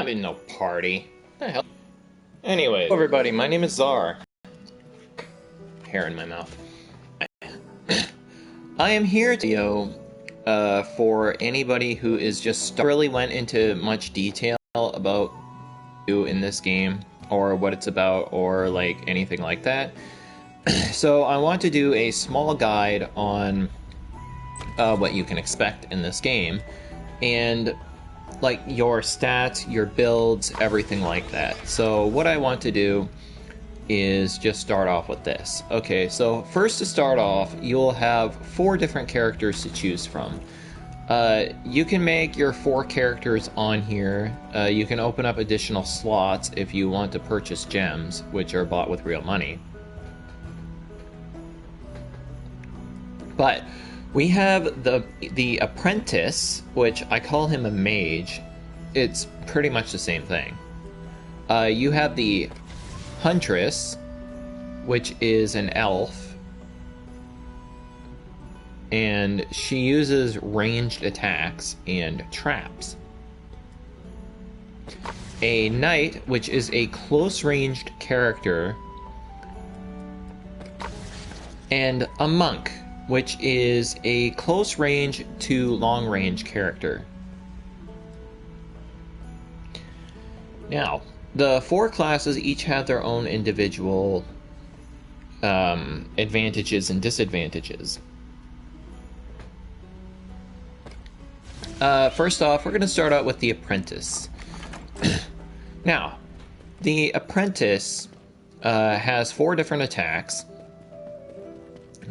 not in no party. What the hell? Anyway, hello everybody, my name is Czar. Hair in my mouth. I am here to for anybody who is just really went into much detail about you in this game, or what it's about, or like anything like that. So I want to do a small guide on what you can expect in this game, and like your stats, your builds, everything like that. So what I want to do is just start off with this. Okay, so first to start off, you'll have 4 different characters to choose from. You can make your 4 characters on here. You can open up additional slots if you want to purchase gems, which are bought with real money. But we have the apprentice, which I call him a mage. It's pretty much the same thing. You have the huntress, which is an elf, and she uses ranged attacks and traps. A knight, which is a close-ranged character, and a monk, which is a close range to long range character. Now, the 4 classes each have their own individual advantages and disadvantages. First off, we're going to start out with the apprentice. Now, the apprentice has 4 different attacks.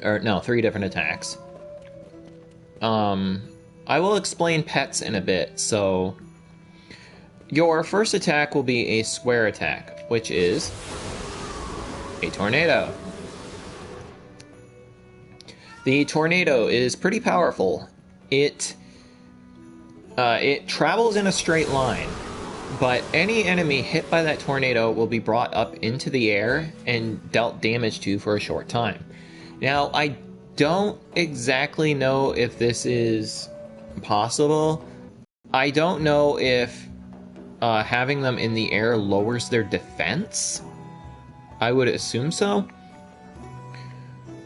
Or no, 3 different attacks. I will explain pets in a bit. So your first attack will be a square attack, which is a tornado. The tornado is pretty powerful. It travels in a straight line, but any enemy hit by that tornado will be brought up into the air and dealt damage to for a short time. Now, I don't exactly know if this is possible. I don't know if having them in the air lowers their defense. I would assume so.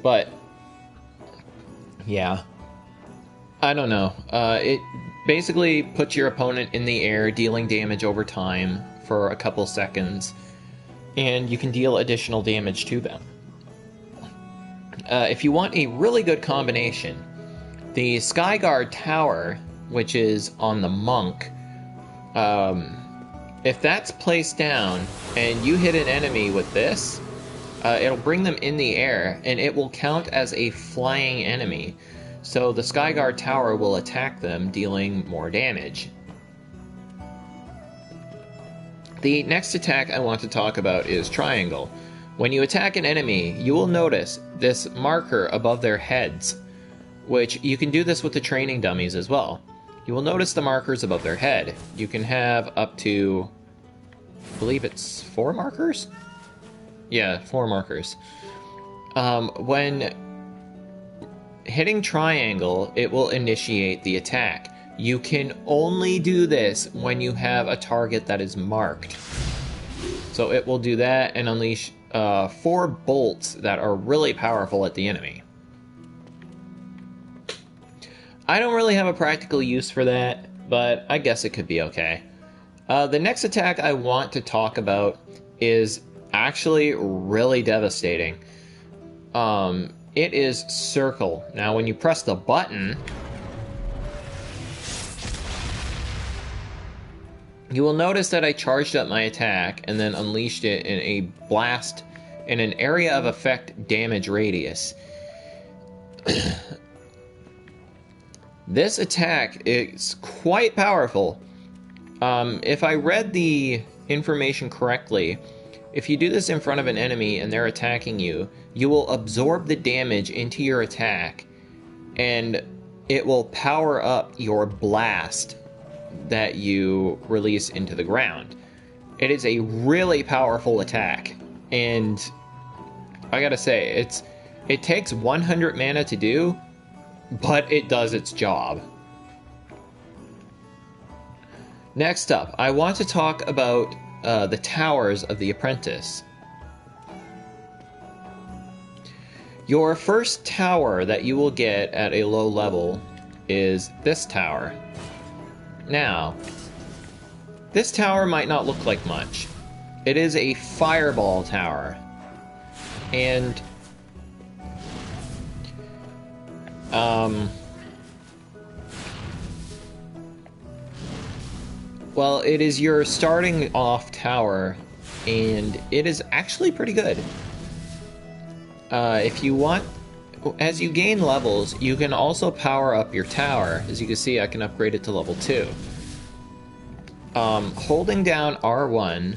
But, yeah. I don't know. It basically puts your opponent in the air, dealing damage over time for a couple seconds, and you can deal additional damage to them. If you want a really good combination, the Skyguard Tower, which is on the monk, if that's placed down and you hit an enemy with this, it'll bring them in the air and it will count as a flying enemy. So the Skyguard Tower will attack them, dealing more damage. The next attack I want to talk about is Triangle. When you attack an enemy, you will notice this marker above their heads, which you can do this with the training dummies as well. You will notice the markers above their head. You can have up to, I believe it's 4 markers? Yeah, 4 markers. When hitting triangle, it will initiate the attack. You can only do this when you have a target that is marked. So it will do that and unleash 4 bolts that are really powerful at the enemy. I don't really have a practical use for that, but I guess it could be okay. The next attack I want to talk about is actually really devastating. It is Circle. Now, when you press the button, you will notice that I charged up my attack and then unleashed it in a blast in an area of effect damage radius. This attack is quite powerful. If I read the information correctly, if you do this in front of an enemy and they're attacking you, you will absorb the damage into your attack and it will power up your blast that you release into the ground. It is a really powerful attack, and I gotta say, it takes 100 mana to do, but it does its job. Next up, I want to talk about the towers of the apprentice. Your first tower that you will get at a low level is this tower. Now, this tower might not look like much. It is a fireball tower. And well, it is your starting off tower, and it is actually pretty good. If you want, as you gain levels, you can also power up your tower. As you can see, I can upgrade it to level 2. Holding down R1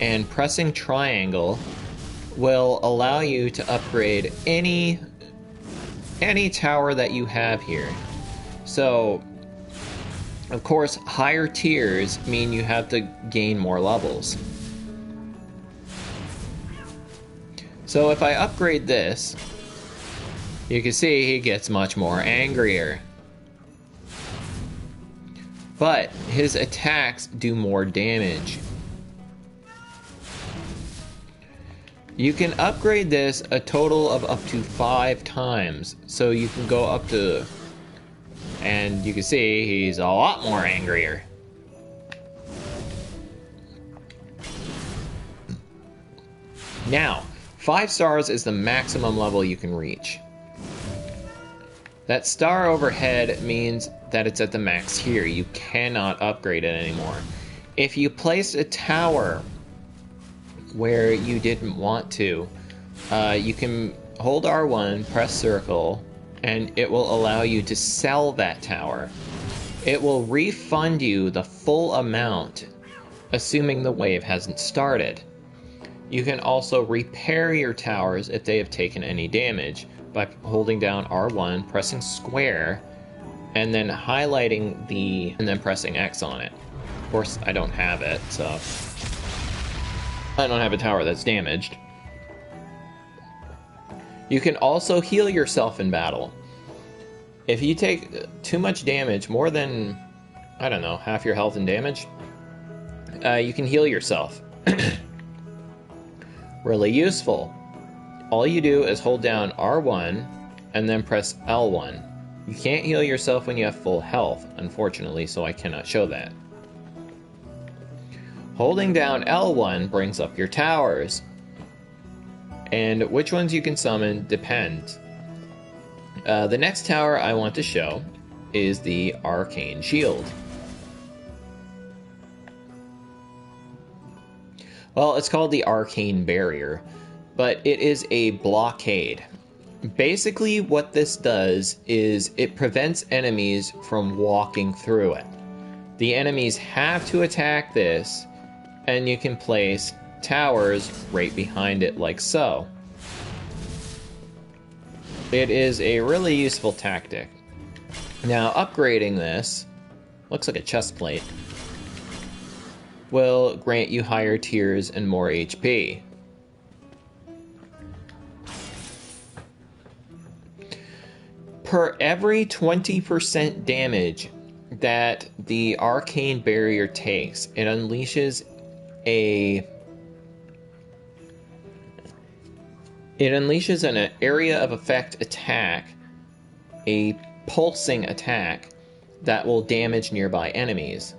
and pressing triangle will allow you to upgrade any tower that you have here. So, of course, higher tiers mean you have to gain more levels. So if I upgrade this, you can see he gets much more angrier. But his attacks do more damage. You can upgrade this a total of up to 5 times. So you can go up to... And you can see he's a lot more angrier. Now, 5 stars is the maximum level you can reach. That star overhead means that it's at the max here. You cannot upgrade it anymore. If you placed a tower where you didn't want to, you can hold R1, press circle, and it will allow you to sell that tower. It will refund you the full amount, assuming the wave hasn't started. You can also repair your towers if they have taken any damage by holding down R1, pressing square, and then highlighting and then pressing X on it. Of course, I don't have it, so I don't have a tower that's damaged. You can also heal yourself in battle. If you take too much damage, more than, I don't know, half your health and damage, you can heal yourself. Really useful. All you do is hold down R1 and then press L1. You can't heal yourself when you have full health, unfortunately, so I cannot show that. Holding down L1 brings up your towers. And which ones you can summon depends. The next tower I want to show is the Arcane Shield. Well, it's called the Arcane Barrier, but it is a blockade. Basically, what this does is it prevents enemies from walking through it. The enemies have to attack this, and you can place towers right behind it like so. It is a really useful tactic. Now, upgrading this, looks like a chest plate, will grant you higher tiers and more HP. Per every 20% damage that the Arcane Barrier takes, it unleashes an area of effect attack, a pulsing attack that will damage nearby enemies.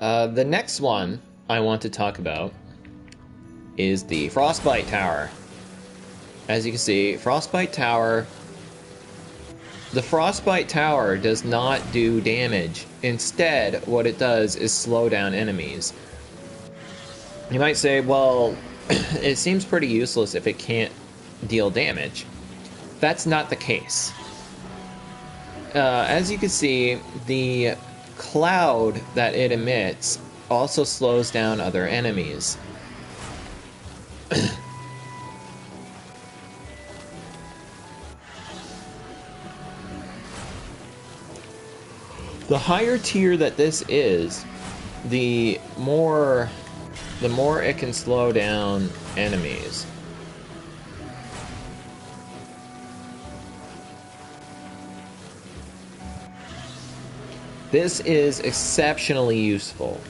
The next one I want to talk about is the Frostbite Tower. As you can see, the Frostbite Tower does not do damage. Instead, what it does is slow down enemies. You might say, well, it seems pretty useless if it can't deal damage. That's not the case. As you can see, the cloud that it emits also slows down other enemies. The higher tier that this is, the more it can slow down enemies. This is exceptionally useful.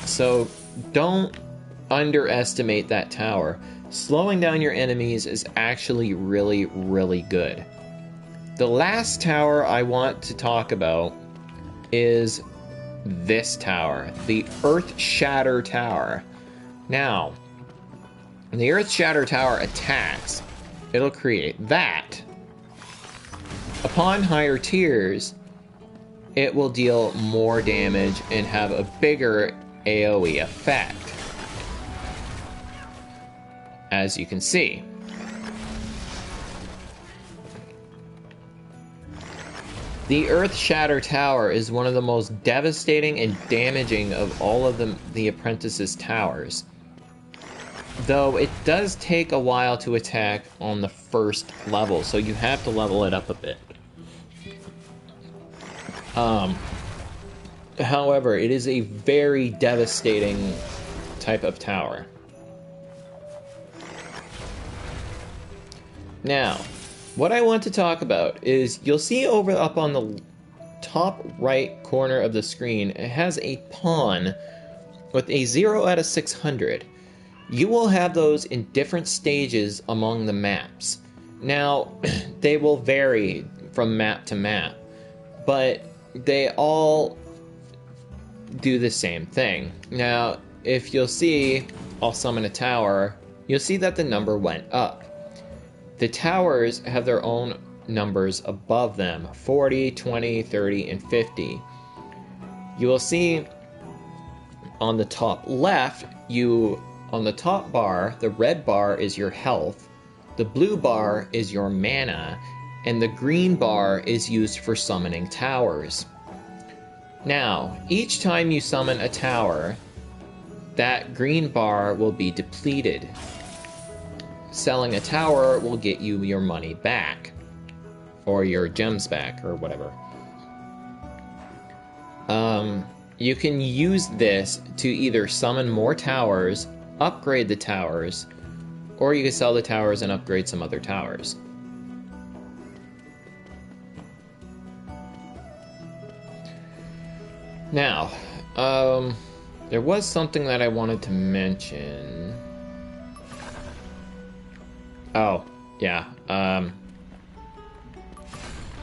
So don't underestimate that tower. Slowing down your enemies is actually really, really good. The last tower I want to talk about is this tower, the Earth Shatter Tower. Now, when the Earth Shatter Tower attacks, it'll create that. Upon higher tiers, it will deal more damage and have a bigger AoE effect, as you can see. The Earth Shatter Tower is one of the most devastating and damaging of all of the Apprentice's towers. Though it does take a while to attack on the first level, so you have to level it up a bit. However, it is a very devastating type of tower. Now, what I want to talk about is, you'll see over up on the top right corner of the screen, it has a pawn with a 0 out of 600. You will have those in different stages among the maps. Now, they will vary from map to map, but they all do the same thing. Now, if you'll see, I'll summon a tower, you'll see that the number went up. The towers have their own numbers above them, 40, 20, 30, and 50. You will see on the top left, on the top bar, the red bar is your health, the blue bar is your mana, and the green bar is used for summoning towers. Now, each time you summon a tower, that green bar will be depleted. Selling a tower will get you your money back, or your gems back, or whatever. You can use this to either summon more towers, upgrade the towers, or you can sell the towers and upgrade some other towers. Now, there was something that I wanted to mention. Oh, yeah.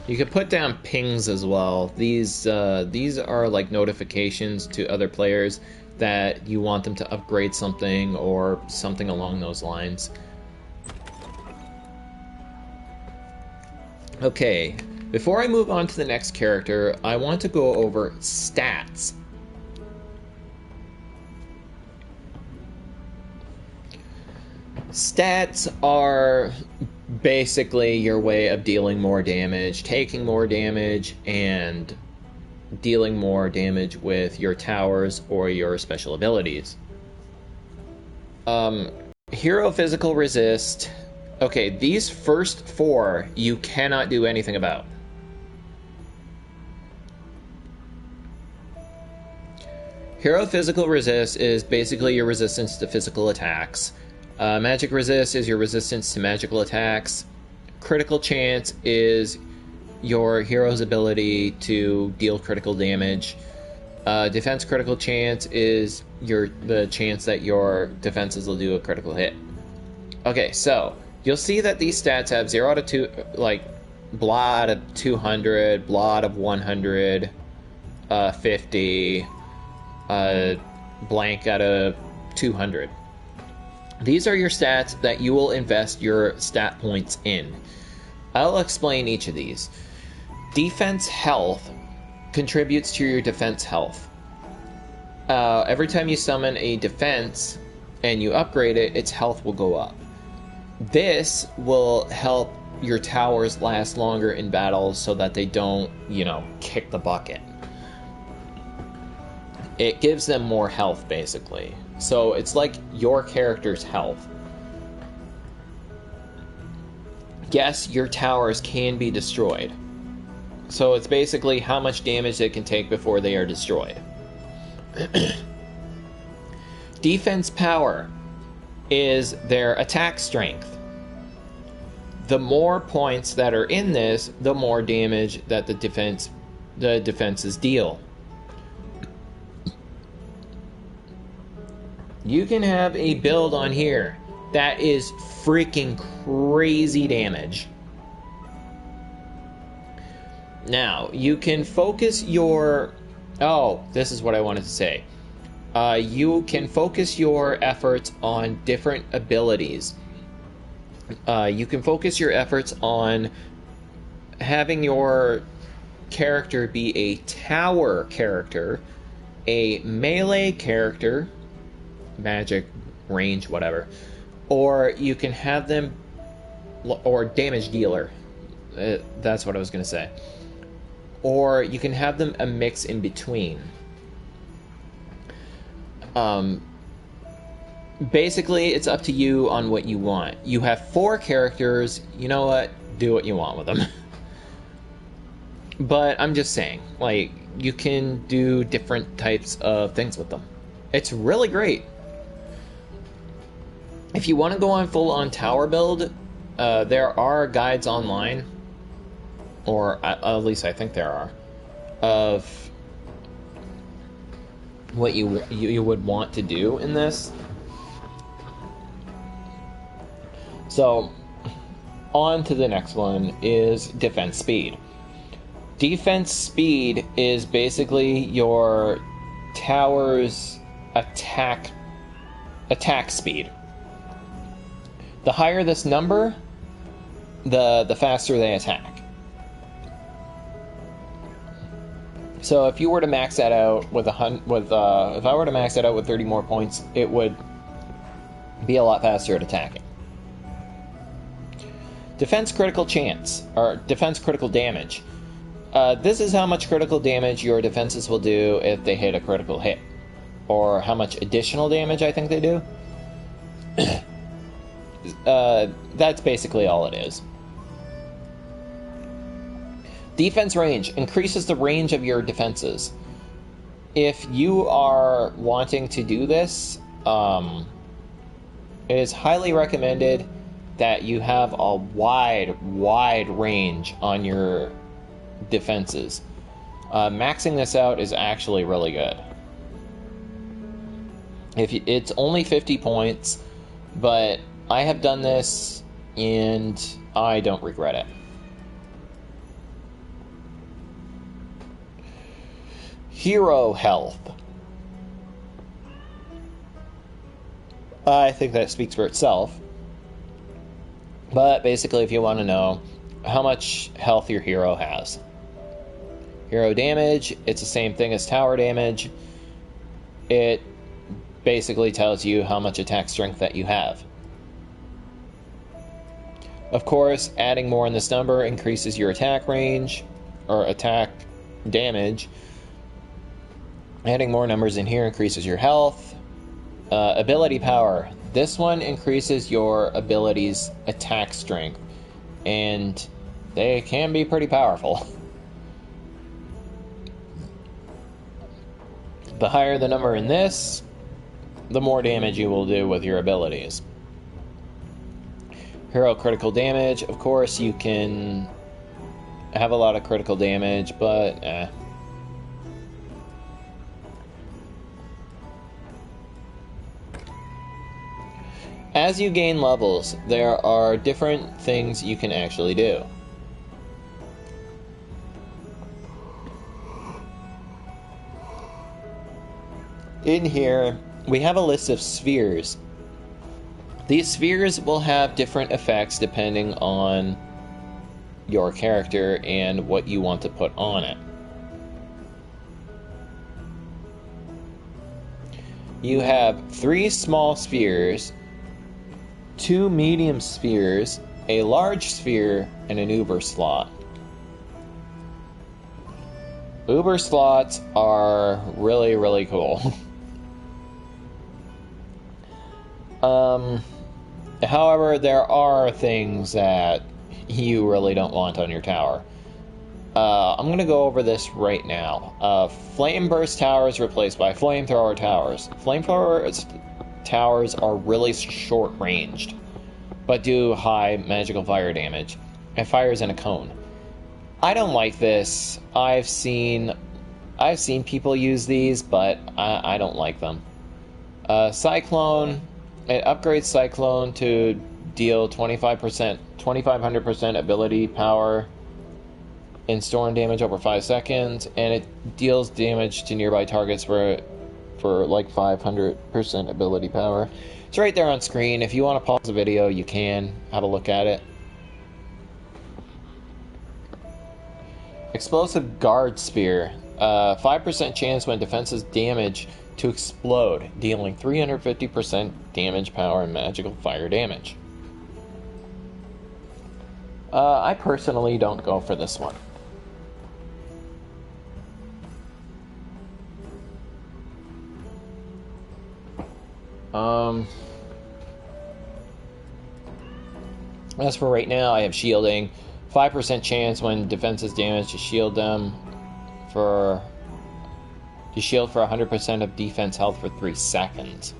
You can put down pings as well. These are like notifications to other players that you want them to upgrade something or something along those lines. Okay, before I move on to the next character, I want to go over stats. Stats are basically your way of dealing more damage, taking more damage, and dealing more damage with your towers or your special abilities. Hero Physical Resist. Okay, these first four you cannot do anything about. Hero Physical Resist is basically your resistance to physical attacks. Magic Resist is your resistance to magical attacks. Critical Chance is your hero's ability to deal critical damage. Defense Critical Chance is the chance that your defenses will do a critical hit. Okay, so you'll see that these stats have 0 out of 2, like blah out of 200, blah out of 100, 50, blank out of 200. These are your stats that you will invest your stat points in. I'll explain each of these. Defense health contributes to your defense health. Every time you summon a defense and you upgrade it, its health will go up. This will help your towers last longer in battles so that they don't, kick the bucket. It gives them more health, basically. So it's like your character's health. Yes, your towers can be destroyed. So it's basically how much damage they can take before they are destroyed. Defense power is their attack strength. The more points that are in this, the more damage that the defense the defenses deal. You can have a build on here that is freaking crazy damage. Now, you can focus your... Oh, this is what I wanted to say. You can focus your efforts on different abilities. You can focus your efforts on having your character be a tower character, a melee character, magic, range, whatever, or you can have them, or damage dealer, that's what I was going to say, or you can have them a mix in between. Basically, it's up to you on what you want. You have 4 characters, you know what, do what you want with them. But I'm just saying, like, you can do different types of things with them. It's really great. If you want to go on full-on tower build, there are guides online, or at least I think there are, of what you would want to do in this. So, on to the next one is defense speed. Defense speed is basically your tower's attack speed. The higher this number, the faster they attack. So if you were to max that out with if I were to max that out with 30 more points, it would be a lot faster at attacking. Defense critical chance, or defense critical damage. This is how much critical damage your defenses will do if they hit a critical hit, or how much additional damage I think they do. That's basically all it is. Defense range increases the range of your defenses. If you are wanting to do this, it is highly recommended that you have a wide range on your defenses. Maxing this out is actually really good. It's only 50 points, but I have done this and I don't regret it. Hero health. I think that speaks for itself. But basically, if you want to know how much health your hero has. Hero damage, it's the same thing as tower damage. It basically tells you how much attack strength that you have. Of course, adding more in this number increases your attack range, or attack damage. Adding more numbers in here increases your health. Ability power. This one increases your ability's attack strength, and they can be pretty powerful. The higher the number in this, the more damage you will do with your abilities. Hero critical damage, of course, you can have a lot of critical damage, but As you gain levels, there are different things you can actually do. In here, we have a list of spheres. These spheres will have different effects depending on your character and what you want to put on it. You have 3 small spheres, 2 medium spheres, a large sphere, and an uber slot. Uber slots are really, really cool. However, there are things that you really don't want on your tower. I'm going to go over this right now. Flame Burst Towers replaced by Flamethrower Towers. Flamethrower towers are really short-ranged, but do high magical fire damage. It fires in a cone. I don't like this. I've seen people use these, but I don't like them. Cyclone, it upgrades Cyclone to deal 2500% ability power in storm damage over 5 seconds, and it deals damage to nearby targets for like 500% ability power. It's right there on screen. If you want to pause the video, you can have a look at it. Explosive Guard Spear. 5% chance when defenses damage to explode, dealing 350% damage power and magical fire damage. I personally don't go for this one. As for right now, I have shielding. 5% chance when defenses damage to shield them to shield for 100% of defense health for 3 seconds.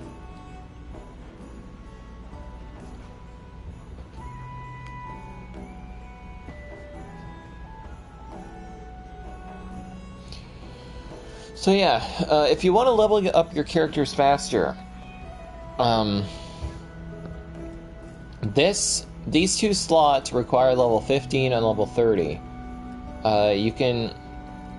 So yeah, if you want to level up your characters faster, these two slots require level 15 and level 30.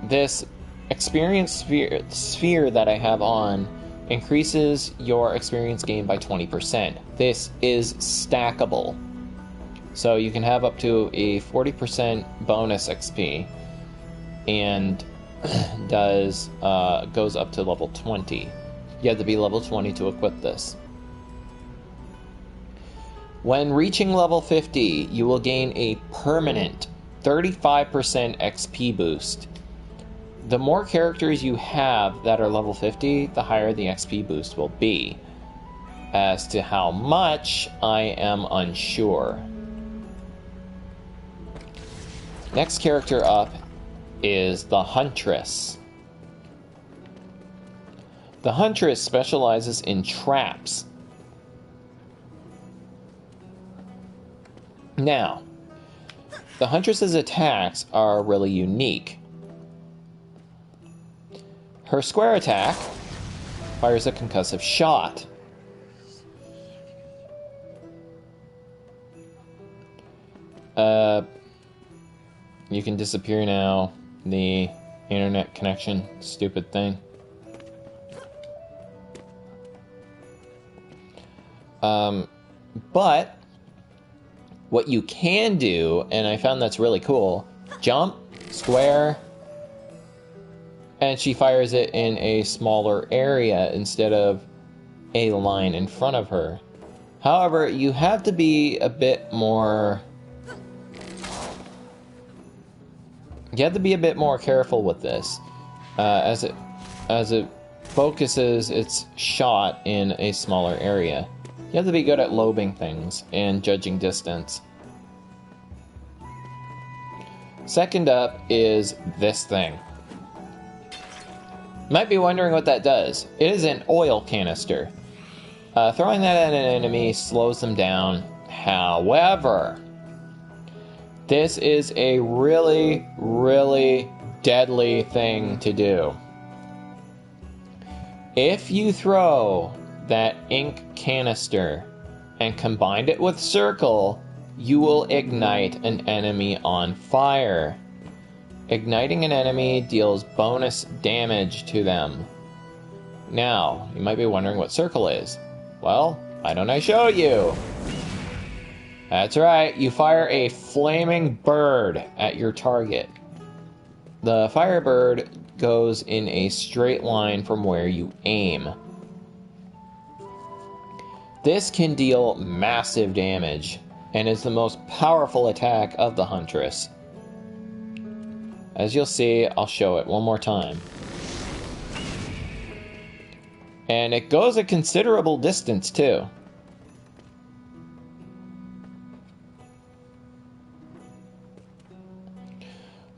This experience sphere that I have on increases your experience gain by 20%. This is stackable. So you can have up to a 40% bonus XP, and goes up to level 20. You have to be level 20 to equip this. When reaching level 50, you will gain a permanent 35% XP boost. The more characters you have that are level 50, the higher the XP boost will be. As to how much, I am unsure. Next character up is the Huntress. The Huntress specializes in traps. Now, the Huntress's attacks are really unique. Her square attack fires a concussive shot. You can disappear now. The internet connection, stupid thing. But what you can do, and I found that's really cool, jump, square, and she fires it in a smaller area instead of a line in front of her. However, you have to be a bit more... You have to be a bit more careful with this, as it focuses its shot in a smaller area. You have to be good at lobing things and judging distance. Second up is this thing. You might be wondering what that does. It is an oil canister. Throwing that at an enemy slows them down. However, this is a really, really deadly thing to do. If you throw that ink canister and combine it with circle, you will ignite an enemy on fire. Igniting an enemy deals bonus damage to them. Now, you might be wondering what circle is. Well, why don't I show you? That's right, you fire a flaming bird at your target. The firebird goes in a straight line from where you aim. This can deal massive damage, and is the most powerful attack of the Huntress. As you'll see, I'll show it one more time. And it goes a considerable distance, too.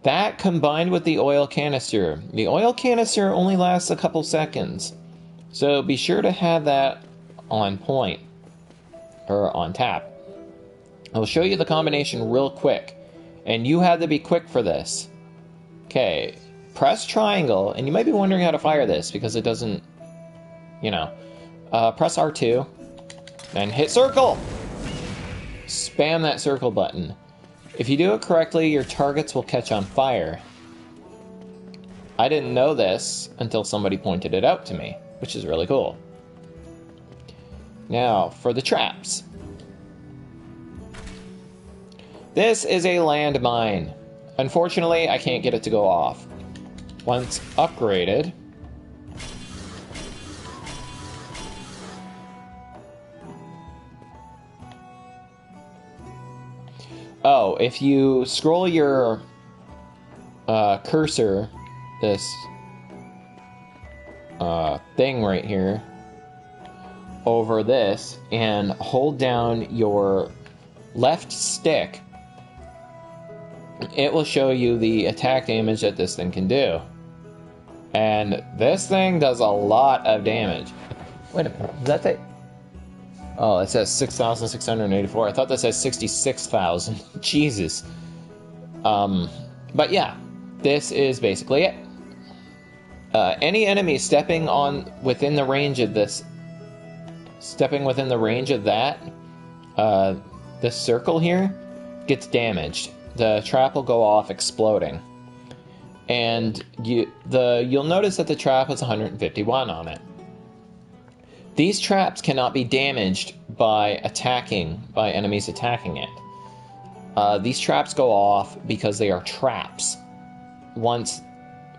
That combined with the oil canister. The oil canister only lasts a couple seconds, so be sure to have that on point, or on tap. I'll show you the combination real quick. And you have to be quick for this. Okay, press triangle, and you might be wondering how to fire this because it doesn't, you know. Press R2, and hit circle! Spam that circle button. If you do it correctly, your targets will catch on fire. I didn't know this until somebody pointed it out to me, which is really cool. Now, for the traps. This is a landmine. Unfortunately, I can't get it to go off. Once upgraded... Oh, if you scroll your cursor, this thing right here, over this, and hold down your left stick, it will show you the attack damage that this thing can do. And this thing does a lot of damage. Wait a minute, is that the... Oh, it says 6,684. I thought that says 66,000. Jesus. But yeah, this is basically it. Any enemy stepping within the range of this, this circle here, gets damaged. The trap will go off exploding. And you'll notice that the trap has 151 on it. These traps cannot be damaged by enemies attacking it. These traps go off because they are traps. Once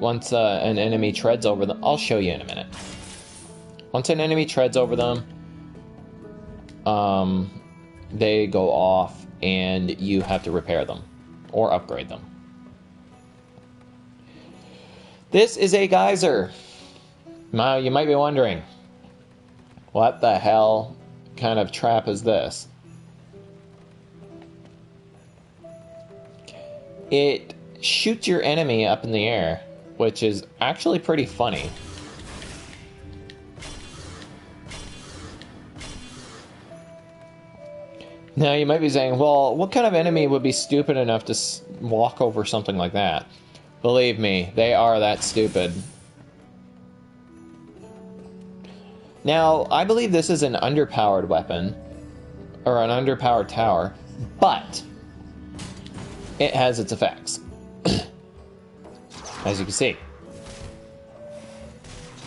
an enemy treads over them, I'll show you in a minute. Once an enemy treads over them, they go off and you have to repair them or upgrade them. This is a geyser. Now you might be wondering, what the hell kind of trap is this? It shoots your enemy up in the air, which is actually pretty funny. Now you might be saying, well, what kind of enemy would be stupid enough to walk over something like that? Believe me, they are that stupid. Now, I believe this is an underpowered weapon, or an underpowered tower, but it has its effects. As you can see.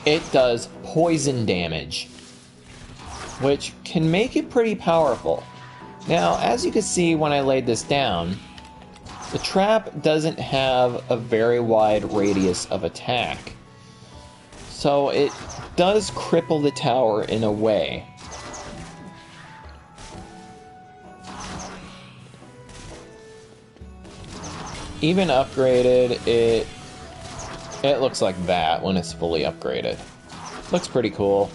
It does poison damage, which can make it pretty powerful. Now, as you can see when I laid this down, the trap doesn't have a very wide radius of attack. So it does cripple the tower in a way. Even upgraded, it looks like that when it's fully upgraded. Looks pretty cool.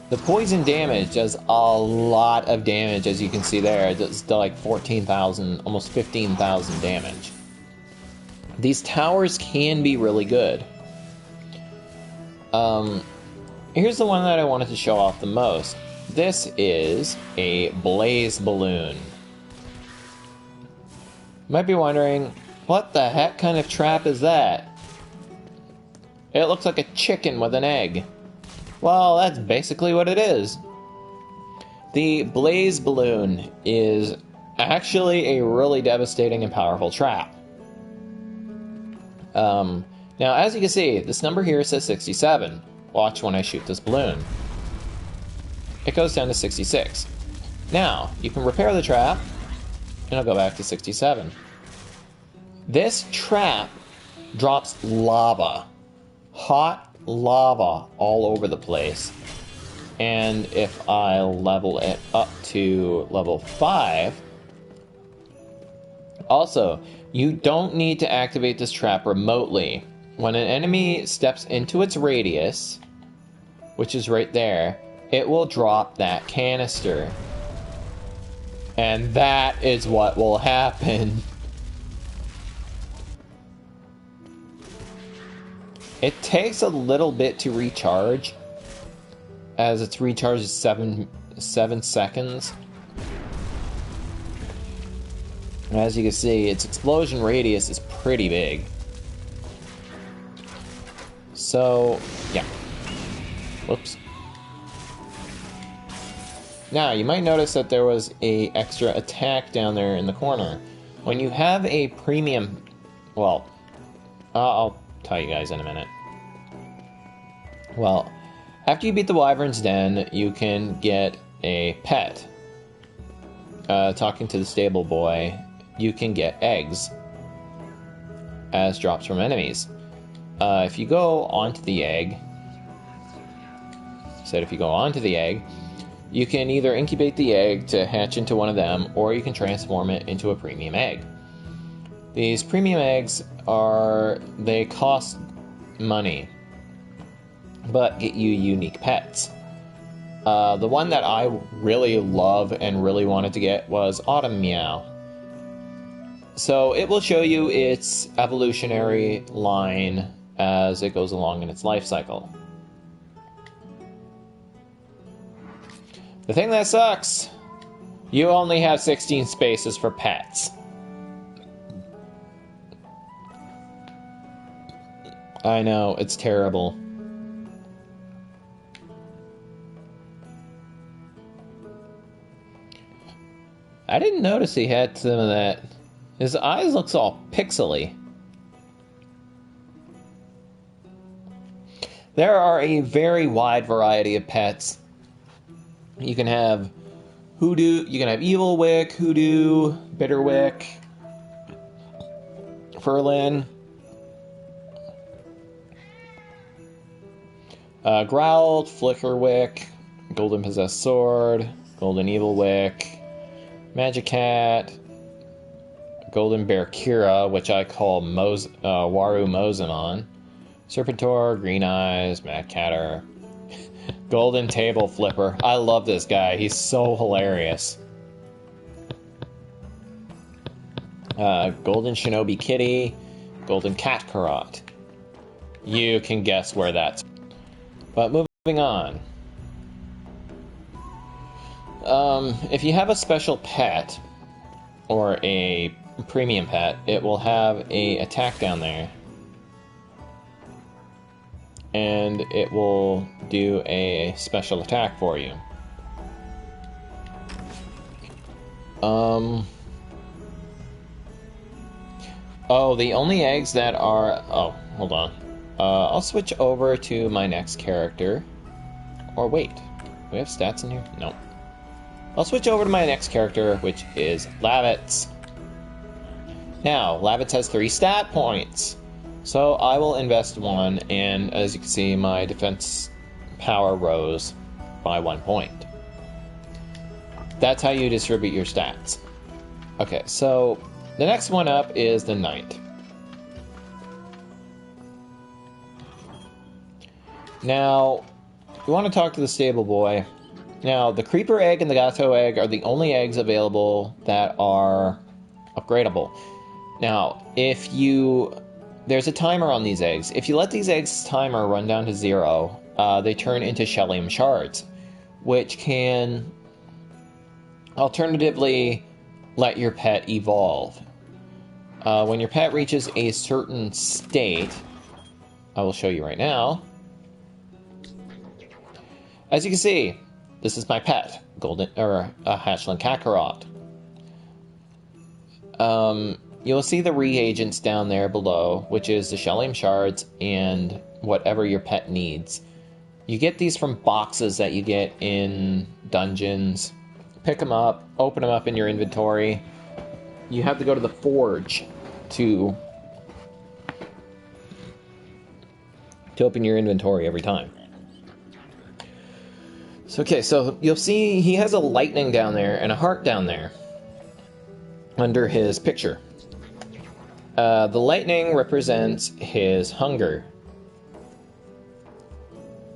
The poison damage does a lot of damage, as you can see there. It does like 14,000, almost 15,000 damage. These towers can be really good. Here's the one that I wanted to show off the most. This is a blaze balloon. You might be wondering, what the heck kind of trap is that? It looks like a chicken with an egg. Well, that's basically what it is. The blaze balloon is actually a really devastating and powerful trap. Now, as you can see, this number here says 67. Watch when I shoot this balloon. It goes down to 66. Now, you can repair the trap, and it'll go back to 67. This trap drops lava. Hot lava all over the place. And if I level it up to level 5, also, you don't need to activate this trap remotely. When an enemy steps into its radius, which is right there, it will drop that canister. And that is what will happen. It takes a little bit to recharge, as its recharge is 7 seconds. As you can see, its explosion radius is pretty big. So, yeah. Whoops. Now, you might notice that there was a extra attack down there in the corner. When you have a premium... Well, I'll tell you guys in a minute. Well, after you beat the Wyvern's Den, you can get a pet. Talking to the stable boy, you can get eggs as drops from enemies. If you go onto the egg... you can either incubate the egg to hatch into one of them, or you can transform it into a premium egg. These premium eggs they cost money, but get you unique pets. The one that I really love and really wanted to get was Autumn Meow. So it will show you its evolutionary line as it goes along in its life cycle. The thing that sucks, you only have 16 spaces for pets. I know, it's terrible. I didn't notice he had some of that. His eyes looks all pixely. There are a very wide variety of pets. You can have Hoodoo, you can have Evilwick, Hoodoo, Bitterwick, Ferlin, Growled, Flickerwick, Golden Possessed Sword, Golden Evilwick, Magicat, Golden Bear Kira, which I call Waru Mozanon, Serpentor, Green Eyes, Mad Catter, Golden Table Flipper. I love this guy. He's so hilarious. Golden Shinobi Kitty, Golden Cat Karot. You can guess where that's. But moving on. If you have a special pet, or a premium pet, it will have a attack down there. And it will do a special attack for you. Oh, the only eggs that are... Oh, hold on. I'll switch over to my next character. Or wait, do we have stats in here? No. I'll switch over to my next character, which is Lavitz. Now, Lavitz has 3 stat points. So I will invest 1, and as you can see, my defense power rose by 1 point. That's how you distribute your stats. Okay, so the next one up is the Knight. Now, we want to talk to the stable boy. Now, the Creeper Egg and the Gato Egg are the only eggs available that are upgradable. Now, there's a timer on these eggs. If you let these eggs' timer run down to 0, they turn into Shellium Shards, which can alternatively let your pet evolve. When your pet reaches a certain state, I will show you right now. As you can see, this is my pet, Hatchling Kakarot. You'll see the reagents down there below, which is the Shellium Shards and whatever your pet needs. You get these from boxes that you get in dungeons. Pick them up, open them up in your inventory. You have to go to the forge to open your inventory every time. So you'll see he has a lightning down there and a heart down there under his picture. The lightning represents his hunger.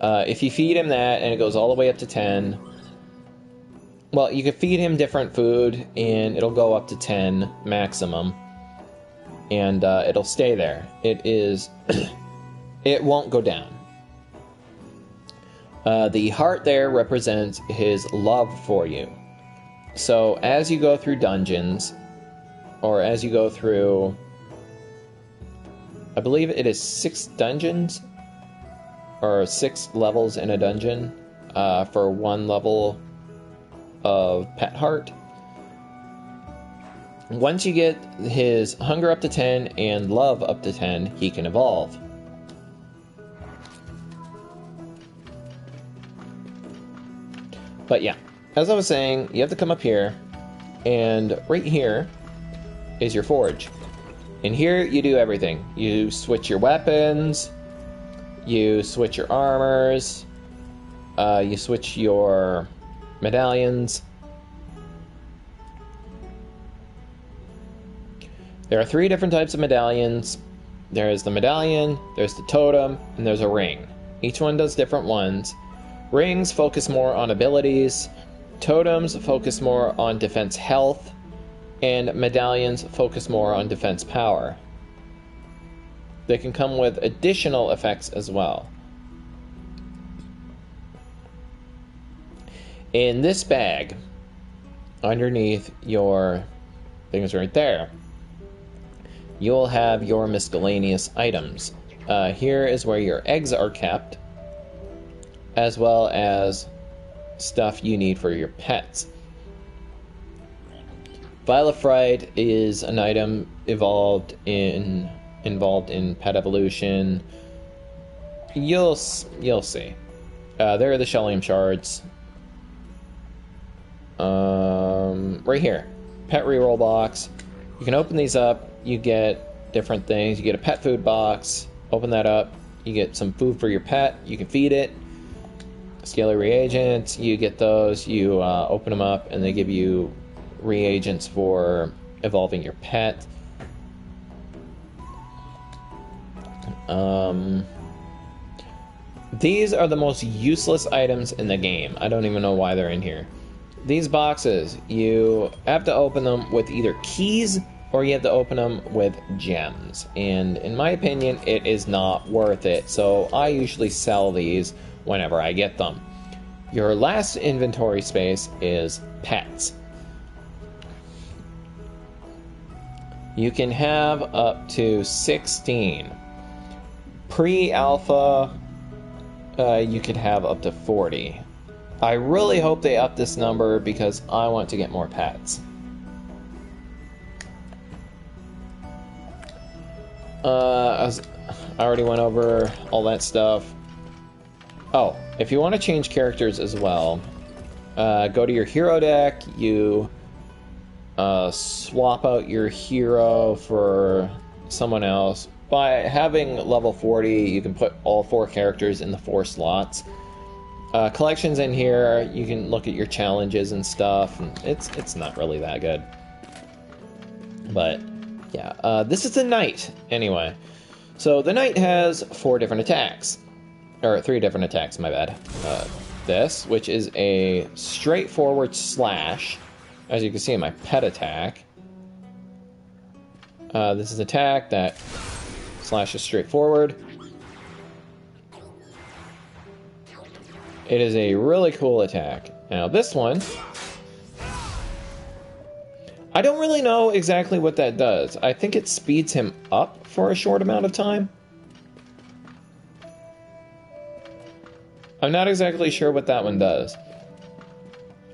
If you feed him that and it goes all the way up to 10, well, you can feed him different food and it'll go up to 10 maximum, and it'll stay there. It won't go down. The heart there represents his love for you. So as you go through dungeons, or as you go through, I believe it is 6 dungeons, or 6 levels in a dungeon, for 1 level of pet heart. Once you get his hunger up to 10 and love up to 10, he can evolve. But yeah, as I was saying, you have to come up here, and right here is your forge. And here you do everything. You switch your weapons, you switch your armors, you switch your medallions. There are 3 different types of medallions. There's the medallion, there's the totem, and there's a ring. Each one does different ones. Rings focus more on abilities, totems focus more on defense health, and medallions focus more on defense power. They can come with additional effects as well. In this bag, underneath your things right there, you'll have your miscellaneous items. Here is where your eggs are kept, as well as stuff you need for your pets. Vial of Fright is an item involved in pet evolution. You'll see. There are the Shellium shards. Right here, pet reroll box. You can open these up. You get different things. You get a pet food box. Open that up. You get some food for your pet. You can feed it. Scalar reagents. You get those. You open them up, and they give you reagents for evolving your pet. These are the most useless items in the game. I don't even know why they're in here. These boxes, you have to open them with either keys or you have to open them with gems. And in my opinion, it is not worth it. So I usually sell these whenever I get them. Your last inventory space is pets. You can have up to 16. Pre-alpha, you could have up to 40. I really hope they up this number because I want to get more pets. I already went over all that stuff. Oh, if you want to change characters as well, go to your hero deck, you swap out your hero for someone else. By having level 40, you can put all 4 characters in the 4 slots. Collections in here, you can look at your challenges and stuff. And it's not really that good. But yeah, this is the knight anyway. So the knight has 4 different attacks. Or 3 different attacks, my bad. This, which is a straightforward slash. As you can see in my pet attack. This is an attack that slashes straight forward. It is a really cool attack. Now this one, I don't really know exactly what that does. I think it speeds him up for a short amount of time. I'm not exactly sure what that one does.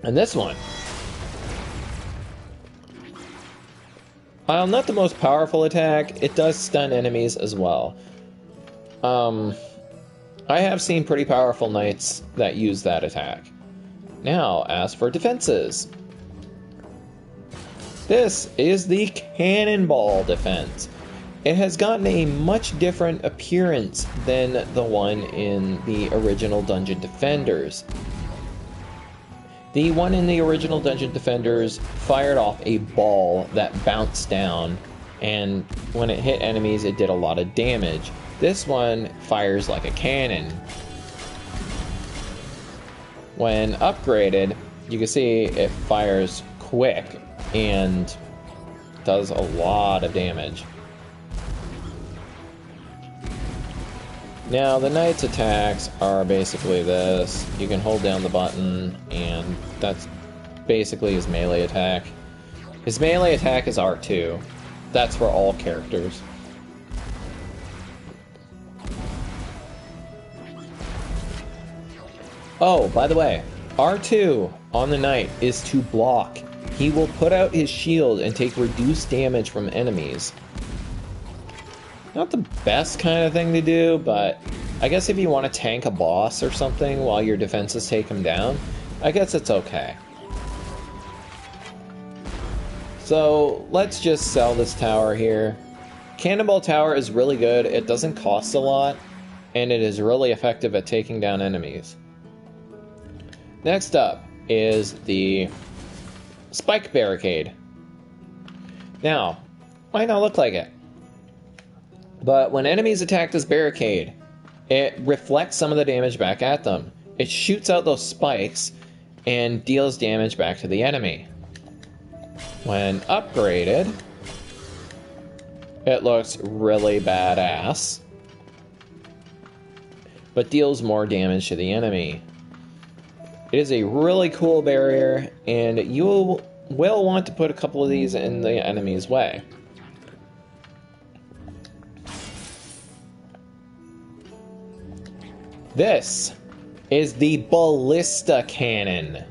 And this one, while not the most powerful attack, it does stun enemies as well. I have seen pretty powerful knights that use that attack. Now, as for defenses. This is the Cannonball defense. It has gotten a much different appearance than the one in the original Dungeon Defenders. The one in the original Dungeon Defenders fired off a ball that bounced down, and when it hit enemies, it did a lot of damage. This one fires like a cannon. When upgraded, you can see it fires quick and does a lot of damage. Now, the knight's attacks are basically this. You can hold down the button, and that's basically his melee attack. His melee attack is R2. That's for all characters. Oh, by the way, R2 on the knight is to block. He will put out his shield and take reduced damage from enemies. Not the best kind of thing to do, but I guess if you want to tank a boss or something while your defenses take him down, I guess it's okay. So let's just sell this tower here. Cannonball Tower is really good. It doesn't cost a lot, and it is really effective at taking down enemies. Next up is the Spike Barricade. Now, might not look like it, but when enemies attack this barricade, it reflects some of the damage back at them. It shoots out those spikes and deals damage back to the enemy. When upgraded, it looks really badass, but deals more damage to the enemy. It is a really cool barrier, and you will want to put a couple of these in the enemy's way. This is the Ballista Cannon.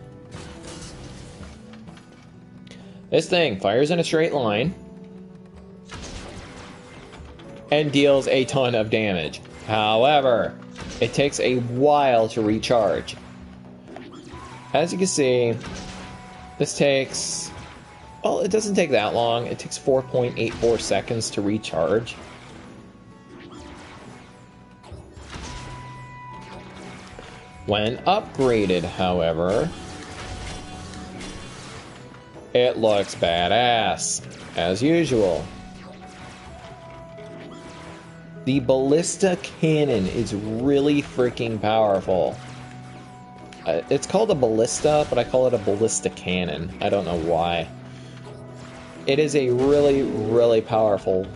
This thing fires in a straight line and deals a ton of damage. However, it takes a while to recharge. As you can see, this takes, well, it doesn't take that long. It takes 4.84 seconds to recharge. When upgraded, however, it looks badass, as usual. The Ballista Cannon is really freaking powerful. It's called a ballista, but I call it a ballista cannon. I don't know why. It is a really, really powerful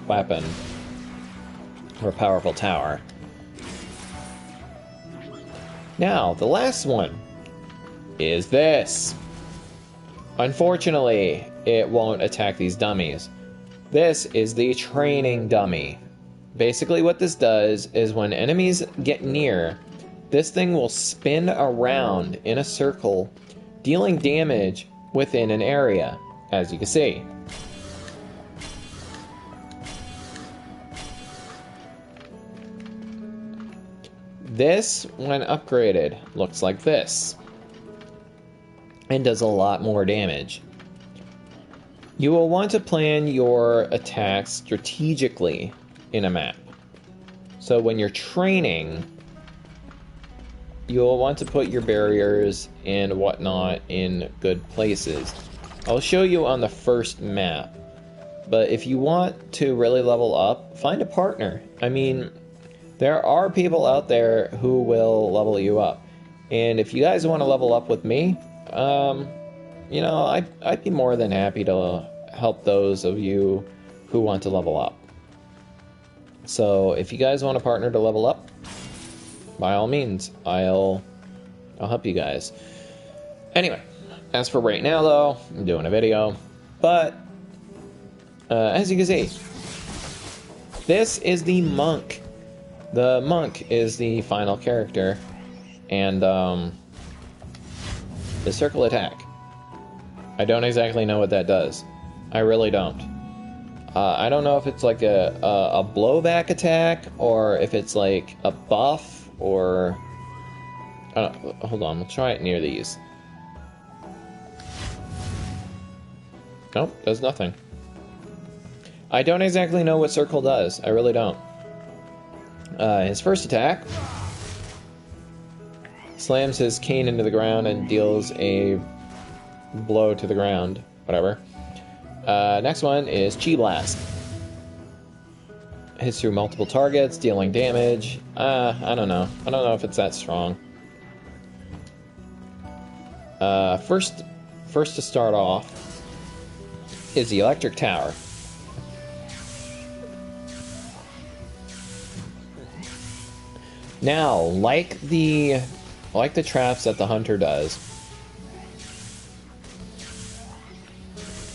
weapon. Or powerful tower. Now, the last one is this. Unfortunately, it won't attack these dummies. This is the training dummy. Basically what this does is when enemies get near, this thing will spin around in a circle, dealing damage within an area, as you can see. This, when upgraded, looks like this, and does a lot more damage. You will want to plan your attacks strategically in a map. So when you're training, you'll want to put your barriers and whatnot in good places. I'll show you on the first map, but if you want to really level up, find a partner. I mean, there are people out there who will level you up, and if you guys want to level up with me, you know, I'd be more than happy to help those of you who want to level up. So if you guys want a partner to level up, by all means, I'll help you guys. Anyway, as for right now though, I'm doing a video, but as you can see, this is the monk. The monk is the final character, and the circle attack. I don't exactly know what that does. I really don't. I don't know if it's like a blowback attack, or if it's like a buff, or... hold on, we'll try it near these. Nope, does nothing. I don't exactly know what circle does. I really don't. His first attack slams his cane into the ground and deals a blow to the ground. Whatever. Next one is Chi Blast. Hits through multiple targets, dealing damage. I don't know. I don't know if it's that strong. First to start off is the Electric Tower. Now, like the traps that the hunter does,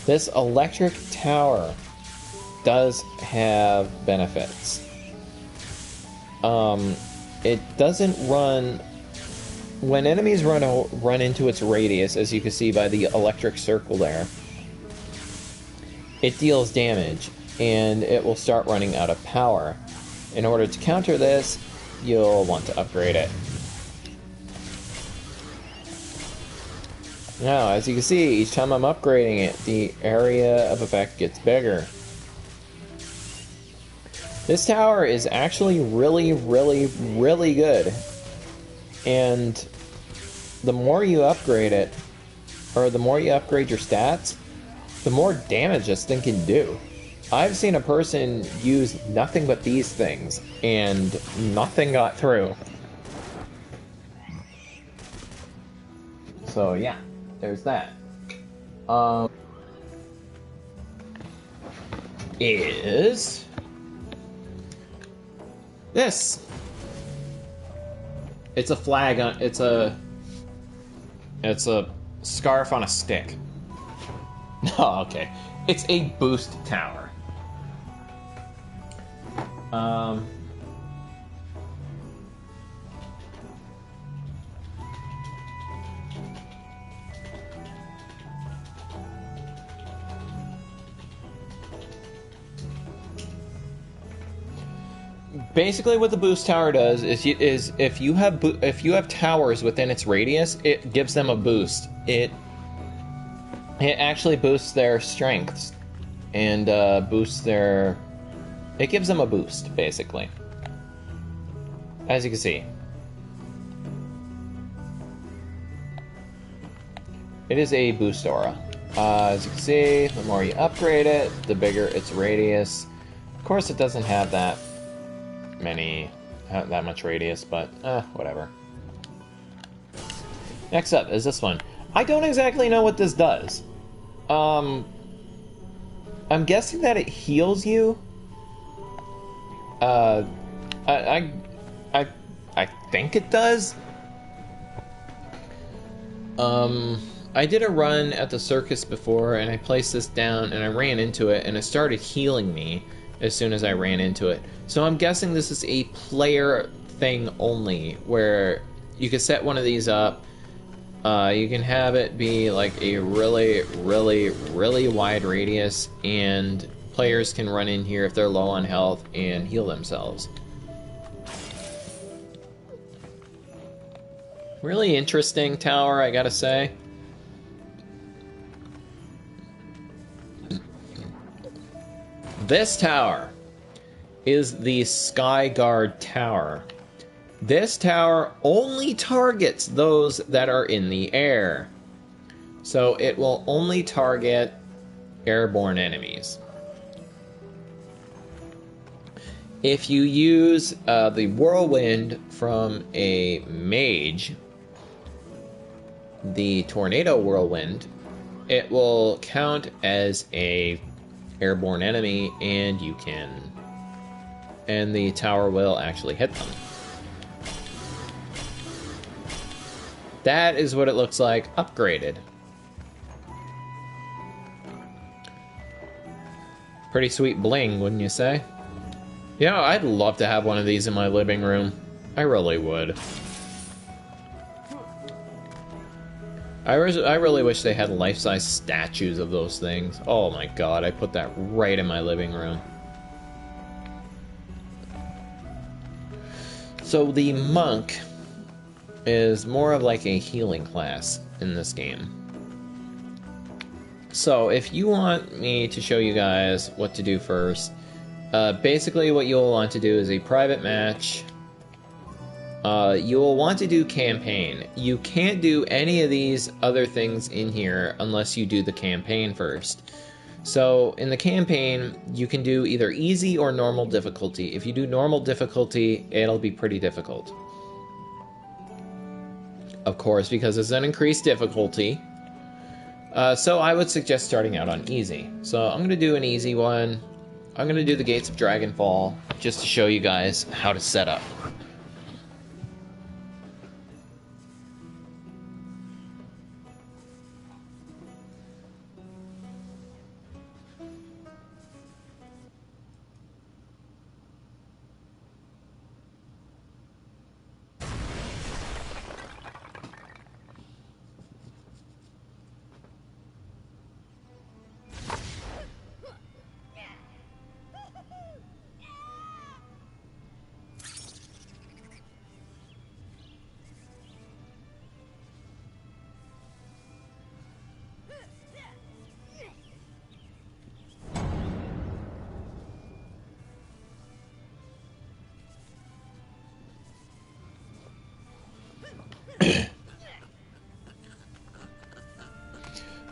this electric tower does have benefits. It doesn't run... When enemies run into its radius, as you can see by the electric circle there, it deals damage, and it will start running out of power. In order to counter this, you'll want to upgrade it. Now, as you can see, each time I'm upgrading it, the area of effect gets bigger. This tower is actually really, really, really good. And the more you upgrade it, or the more you upgrade your stats, the more damage this thing can do. I've seen a person use nothing but these things, and nothing got through. So yeah, there's that. Is this? It's a flag on. It's a scarf on a stick. Oh, okay. It's a boost tower. Basically, what the boost tower does is if you have towers within its radius, it gives them a boost. It actually boosts their strengths and boosts their. It gives them a boost, basically. As you can see, it is a boost aura. As you can see, the more you upgrade it, the bigger its radius. Of course, it doesn't have that much radius, but whatever. Next up is this one. I don't exactly know what this does. I'm guessing that it heals you. I think it does. I did a run at the circus before, and I placed this down, and I ran into it, and it started healing me as soon as I ran into it. So I'm guessing this is a player thing only, where you can set one of these up. You can have it be like a really, really, really wide radius, and players can run in here if they're low on health and heal themselves. Really interesting tower, I gotta say. This tower is the Skyguard Tower. This tower only targets those that are in the air. So it will only target airborne enemies. If you use the Whirlwind from a mage, the Tornado Whirlwind, it will count as a airborne enemy, and the tower will actually hit them. That is what it looks like upgraded. Pretty sweet bling, wouldn't you say? Yeah, I'd love to have one of these in my living room. I really would. I really wish they had life-size statues of those things. Oh my god, I put that right in my living room. So the monk is more of like a healing class in this game. So if you want me to show you guys what to do first, basically what you'll want to do is a private match. You'll want to do campaign. You can't do any of these other things in here unless you do the campaign first. So in the campaign, you can do either easy or normal difficulty. If you do normal difficulty, it'll be pretty difficult. Of course, because it's an increased difficulty. So I would suggest starting out on easy. So I'm going to do an easy one. I'm going to do the Gates of Dragonfall just to show you guys how to set up.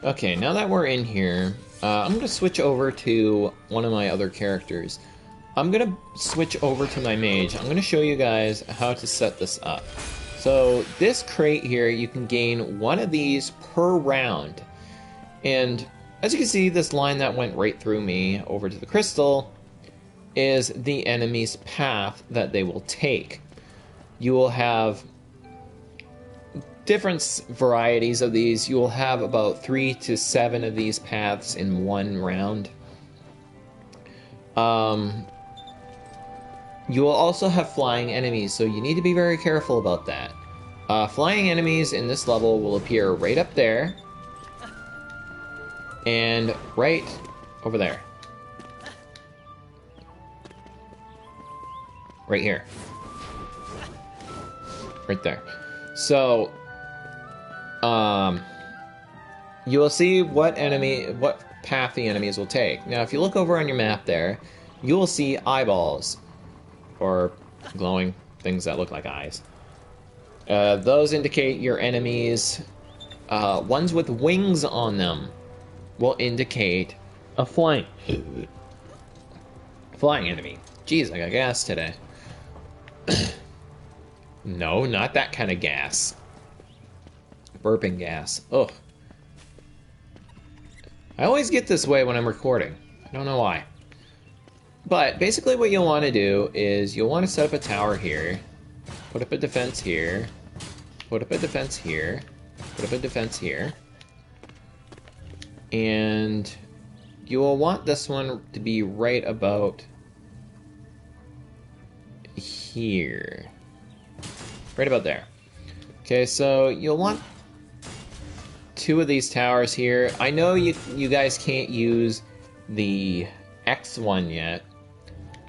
Okay, now that we're in here, I'm going to switch over to one of my other characters. I'm going to switch over to my mage. I'm going to show you guys how to set this up. So this crate here, you can gain one of these per round. And as you can see, this line that went right through me over to the crystal is the enemy's path that they will take. You will have different varieties of these. You will have about 3 to 7 of these paths in one round. You will also have flying enemies, so you need to be very careful about that. Flying enemies in this level will appear right up there and right over there. Right here. Right there. So, you will see what path the enemies will take. Now, if you look over on your map there, you will see eyeballs, or glowing things that look like eyes. Those indicate your enemies. Ones with wings on them will indicate a flying enemy. Jeez, I got gas today. No, not that kind of gas. Burping gas. Ugh. I always get this way when I'm recording. I don't know why. But basically what you'll want to do is you'll want to set up a tower here. Put up a defense here. Put up a defense here. Put up a defense here. And you will want this one to be right about here. Right about there. Okay, so you'll want 2 of these towers here. I know you guys can't use the X one yet,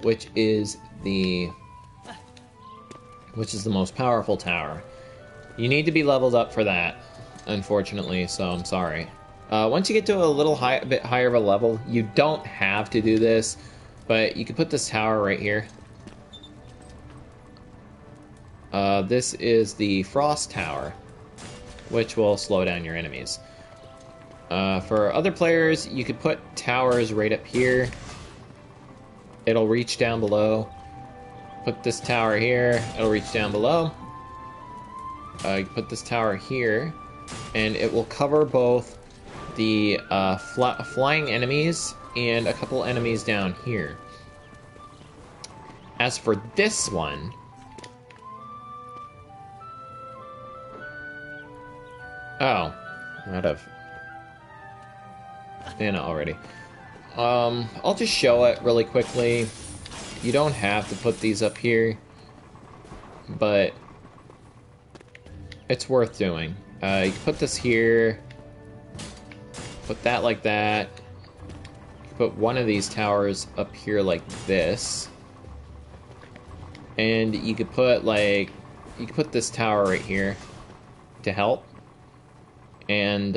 which is the most powerful tower. You need to be leveled up for that, unfortunately, so I'm sorry. Once you get to a bit higher of a level, you don't have to do this, but you can put this tower right here. This is the Frost Tower, which will slow down your enemies. For other players, you could put towers right up here. It'll reach down below. Put this tower here, it'll reach down below. You can put this tower here, and it will cover both the flying enemies and a couple enemies down here. As for this one, oh, out of mana already. I'll just show it really quickly. You don't have to put these up here, but it's worth doing. You can put this here, put that like that. You can put one of these towers up here like this, and you could put this tower right here to help. And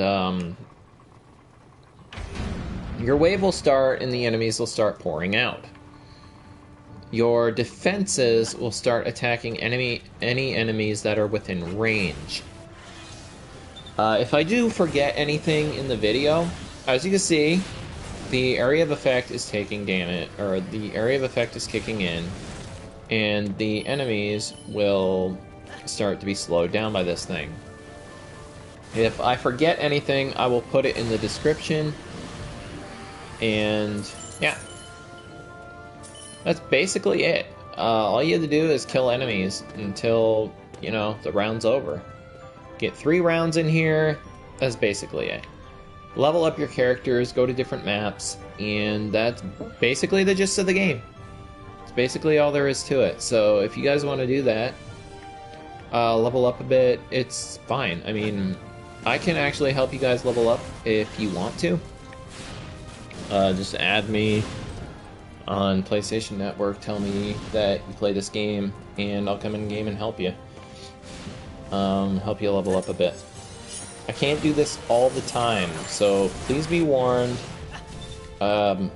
your wave will start and the enemies will start pouring out. Your defenses will start attacking any enemies that are within range. If I do forget anything in the video, as you can see, the area of effect is taking damage, or the area of effect is kicking in, and the enemies will start to be slowed down by this thing. If I forget anything, I will put it in the description. And yeah, that's basically it. All you have to do is kill enemies until, the round's over. Get 3 rounds in here, that's basically it. Level up your characters, go to different maps, and that's basically the gist of the game. It's basically all there is to it. So if you guys want to do that, level up a bit, it's fine. I mean, I can actually help you guys level up if you want to. Just add me on PlayStation Network, tell me that you play this game, and I'll come in game and help you. Help you level up a bit. I can't do this all the time, so please be warned. I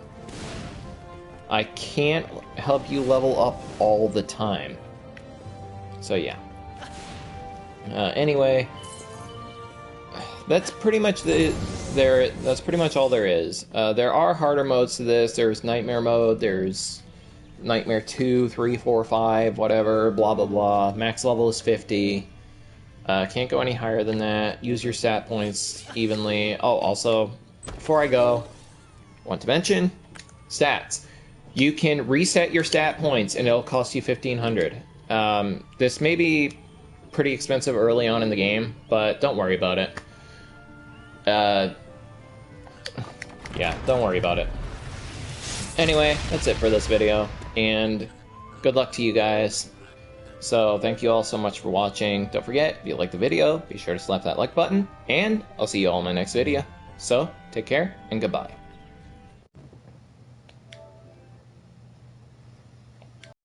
can't help you level up all the time. So yeah. Anyway, that's pretty much the that's pretty much all there is. There are harder modes to this. There's Nightmare mode, there's Nightmare 2, 3, 4, 5, whatever, blah blah blah. Max level is 50. Can't go any higher than that. Use your stat points evenly. Oh, also, before I go, want to mention stats. You can reset your stat points and it'll cost you 1,500. This may be pretty expensive early on in the game, but don't worry about it. Yeah, don't worry about it. Anyway, that's it for this video, and good luck to you guys. So, thank you all so much for watching. Don't forget, if you like the video, be sure to slap that like button, and I'll see you all in my next video. So, take care, and goodbye.